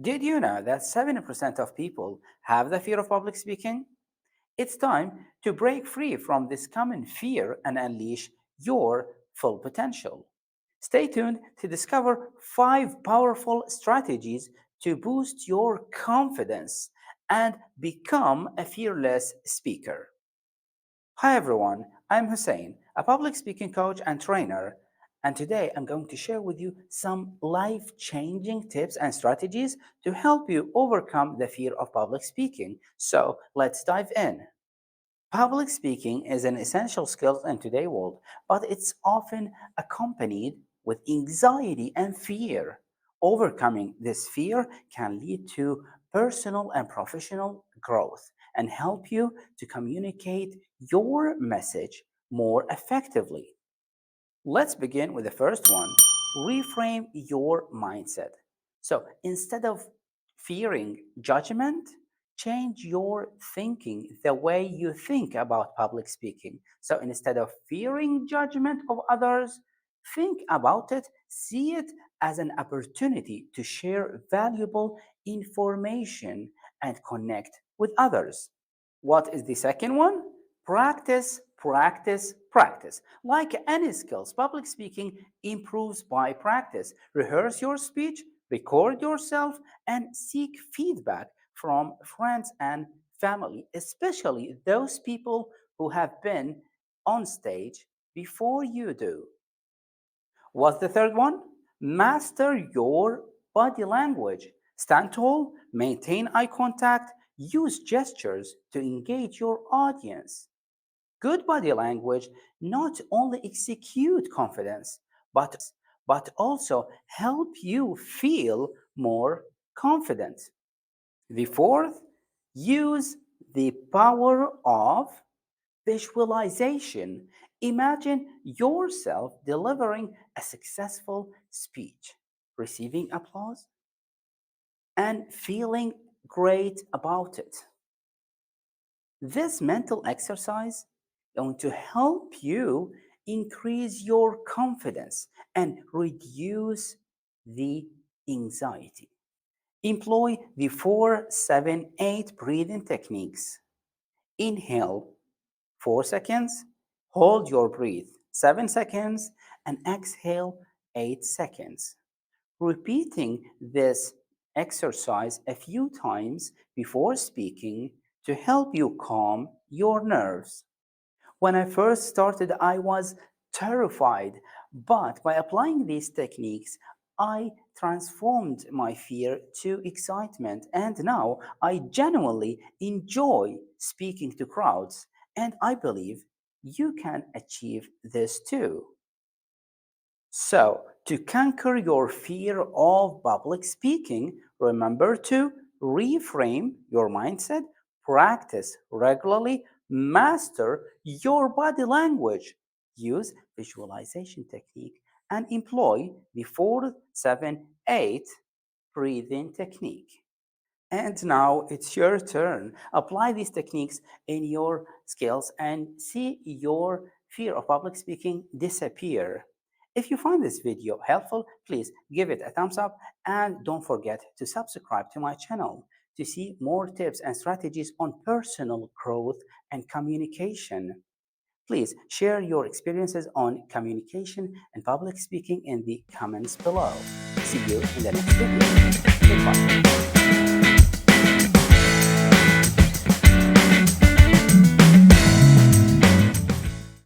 Did you know that 70% of people have the fear of public speaking? It's time to break free from this common fear and unleash your full potential. Stay tuned to discover 5 powerful strategies to boost your confidence and become a fearless speaker. Hi everyone, I'm Hussein, a public speaking coach and trainer, and today I'm going to share with you some life changing tips and strategies to help you overcome the fear of public speaking. So let's dive in. Public speaking is an essential skill in today's world, but it's often accompanied with anxiety and fear. Overcoming this fear can lead to personal and professional growth and help you to communicate your message more effectively. Let's begin with the first one. Reframe your mindset. So instead of fearing judgment, change your thinking, the way you think about public speaking. So instead of fearing judgment of others, think about it, see it as an opportunity to share valuable information and connect with others. What is the second one? Practice, practice, practice. Like any skills, public speaking improves by practice. Rehearse your speech, record yourself, and seek feedback from friends and family, especially those people who have been on stage before you do. What's the third one? Master your body language. Stand tall, maintain eye contact, use gestures to engage your audience. Good body language not only execute confidence, but also help you feel more confident. The fourth, use the power of visualization. Imagine yourself delivering a successful speech, receiving applause, and feeling great about it. This mental exercise is going to help you increase your confidence and reduce the anxiety. Employ the 4-7-8 breathing techniques. Inhale 4 seconds, hold your breath 7 seconds, and exhale 8 seconds. Repeating this exercise a few times before speaking to help you calm your nerves. When I first started, I was terrified, but by applying these techniques, I transformed my fear to excitement, and now I genuinely enjoy speaking to crowds, and I believe you can achieve this too. So, to conquer your fear of public speaking, remember to reframe your mindset, practice regularly, master your body language, use visualization technique, and employ the 4-7-8 breathing technique. And now it's your turn. Apply these techniques in your skills and see your fear of public speaking disappear. If you find this video helpful, please give it a thumbs up and don't forget to subscribe to my channel to see more tips and strategies on personal growth and communication. Please share your experiences on communication and public speaking in the comments below. See you in the next video. Goodbye.